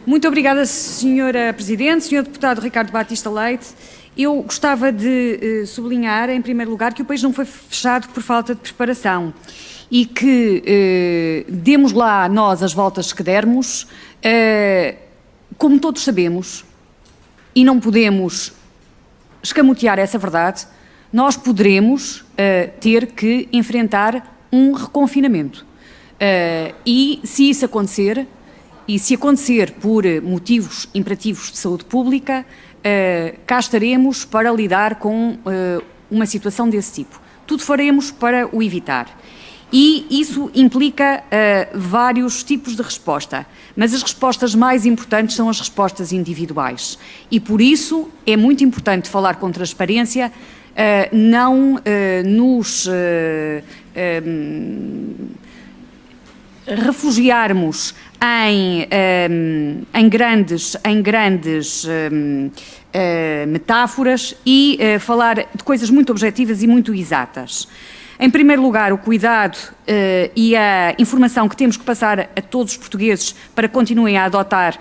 Muito obrigada, Senhora Presidente. Senhor Deputado Ricardo Batista Leite, eu gostava de sublinhar, em primeiro lugar, que o país não foi fechado por falta de preparação e que demos lá nós as voltas que dermos, como todos sabemos, e não podemos escamotear essa verdade, nós poderemos ter que enfrentar um reconfinamento. E se isso acontecer, e se acontecer por motivos imperativos de saúde pública, cá estaremos para lidar com uma situação desse tipo. Tudo faremos para o evitar. E isso implica vários tipos de resposta, mas as respostas mais importantes são as respostas individuais. E por isso é muito importante falar com transparência, não nos refugiarmos em grandes metáforas e falar de coisas muito objetivas e muito exatas. Em primeiro lugar, o cuidado e a informação que temos que passar a todos os portugueses para que continuem a adotar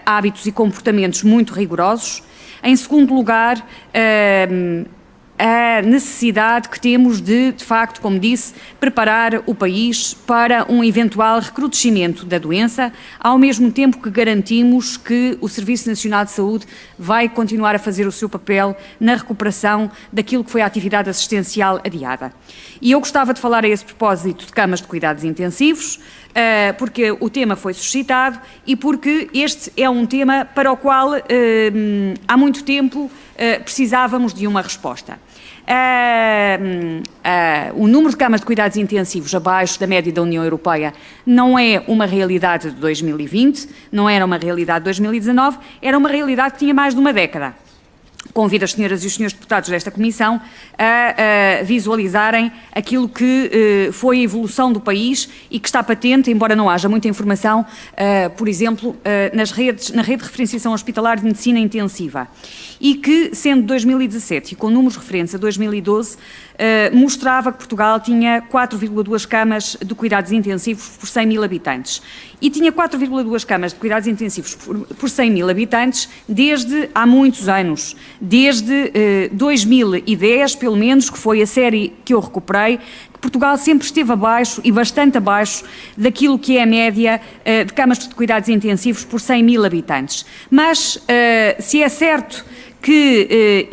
hábitos e comportamentos muito rigorosos. Em segundo lugar, a necessidade que temos de facto, como disse, preparar o país para um eventual recrudescimento da doença, ao mesmo tempo que garantimos que o Serviço Nacional de Saúde vai continuar a fazer o seu papel na recuperação daquilo que foi a atividade assistencial adiada. E eu gostava de falar a esse propósito de camas de cuidados intensivos, porque o tema foi suscitado e porque este é um tema para o qual há muito tempo precisávamos de uma resposta. O número de camas de cuidados intensivos abaixo da média da União Europeia não é uma realidade de 2020, não era uma realidade de 2019, era uma realidade que tinha mais de uma década. Convido as senhoras e os senhores deputados desta Comissão a visualizarem aquilo que foi a evolução do país e que está patente, embora não haja muita informação, por exemplo, na rede de referenciação hospitalar de medicina intensiva. E que, sendo 2017 e com números referentes a 2012, mostrava que Portugal tinha 4,2 camas de cuidados intensivos por 100 mil habitantes. E tinha 4,2 camas de cuidados intensivos por 100 mil habitantes desde há muitos anos. Desde 2010, pelo menos, que foi a série que eu recuperei, que Portugal sempre esteve abaixo e bastante abaixo daquilo que é a média de camas de cuidados intensivos por 100 mil habitantes. Mas, se é certo que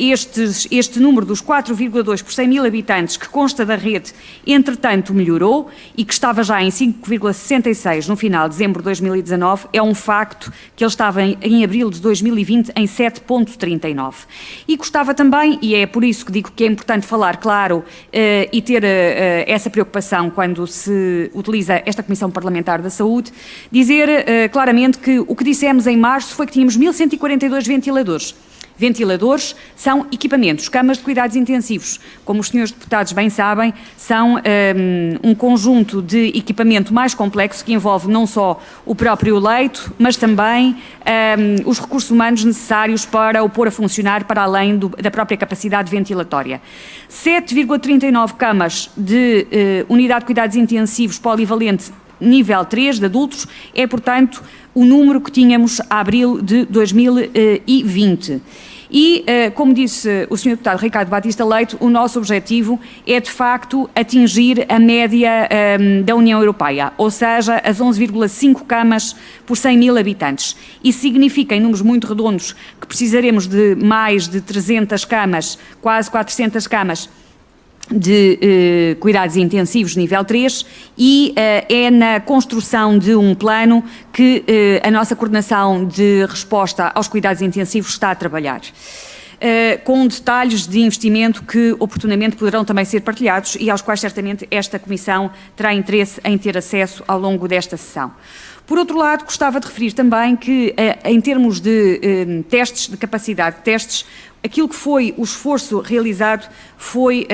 este número dos 4,2 por 100 mil habitantes que consta da rede, entretanto melhorou e que estava já em 5,66 no final de dezembro de 2019, é um facto que ele estava em abril de 2020 em 7,39. E gostava também, e é por isso que digo que é importante falar claro e ter essa preocupação quando se utiliza esta Comissão Parlamentar da Saúde, dizer claramente que o que dissemos em março foi que tínhamos 1.142 ventiladores. Ventiladores são equipamentos, camas de cuidados intensivos, como os senhores deputados bem sabem, são um conjunto de equipamento mais complexo que envolve não só o próprio leito, mas também os recursos humanos necessários para o pôr a funcionar para além da própria capacidade ventilatória. 7,39 camas de unidade de cuidados intensivos polivalente nível 3 de adultos é, portanto, o número que tínhamos a abril de 2020. E, como disse o Sr. Deputado Ricardo Batista Leite, o nosso objetivo é, de facto, atingir a média da União Europeia, ou seja, as 11,5 camas por 100 mil habitantes. Isso significa, em números muito redondos, que precisaremos de mais de 300 camas, quase 400 camas, de cuidados intensivos nível 3 e é na construção de um plano que a nossa coordenação de resposta aos cuidados intensivos está a trabalhar. Com detalhes de investimento que oportunamente poderão também ser partilhados e aos quais certamente esta Comissão terá interesse em ter acesso ao longo desta sessão. Por outro lado, gostava de referir também que, em termos de testes, de capacidade de testes, aquilo que foi o esforço realizado foi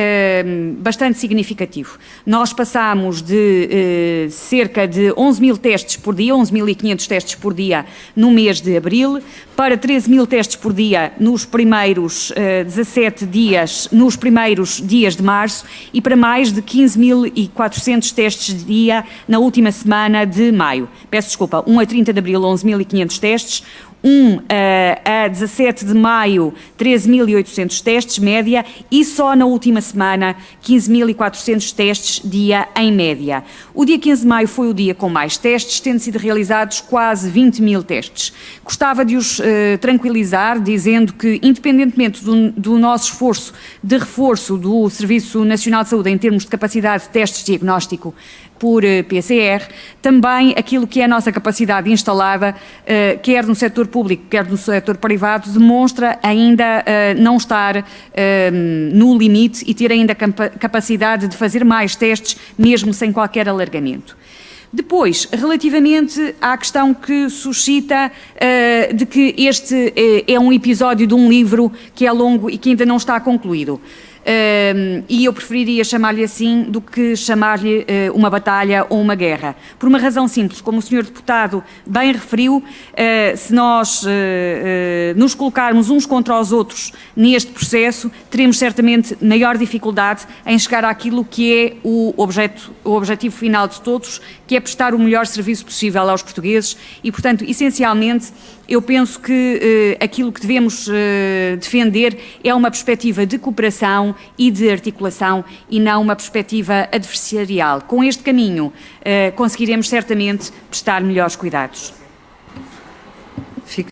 bastante significativo. Nós passámos de cerca de 11.000 testes por dia, 11.500 testes por dia no mês de abril, para 13.000 testes por dia nos primeiros 17 dias, nos primeiros dias de março, e para mais de 15.400 testes de dia na última semana de maio. Peço desculpa, 1 a 30 de abril, 11.500 testes, a 17 de maio, 13.800 testes, média, e só na última semana, 15.400 testes, dia em média. O dia 15 de maio foi o dia com mais testes, tendo sido realizados quase 20.000 testes. Gostava de os tranquilizar, dizendo que, independentemente do nosso esforço de reforço do Serviço Nacional de Saúde em termos de capacidade de testes de diagnóstico por PCR, também aquilo que é a nossa capacidade instalada, quer no setor público, quer no setor privado, demonstra ainda não estar no limite e ter ainda capacidade de fazer mais testes, mesmo sem qualquer alargamento. Depois, relativamente à questão que suscita de que este é um episódio de um livro que é longo e que ainda não está concluído. E eu preferiria chamar-lhe assim do que chamar-lhe uma batalha ou uma guerra. Por uma razão simples, como o Sr. Deputado bem referiu, se nós nos colocarmos uns contra os outros neste processo, teremos certamente maior dificuldade em chegar àquilo que é o objetivo final de todos, que é prestar o melhor serviço possível aos portugueses e, portanto, essencialmente, eu penso que aquilo que devemos defender é uma perspectiva de cooperação e de articulação e não uma perspectiva adversarial. Com este caminho conseguiremos certamente prestar melhores cuidados.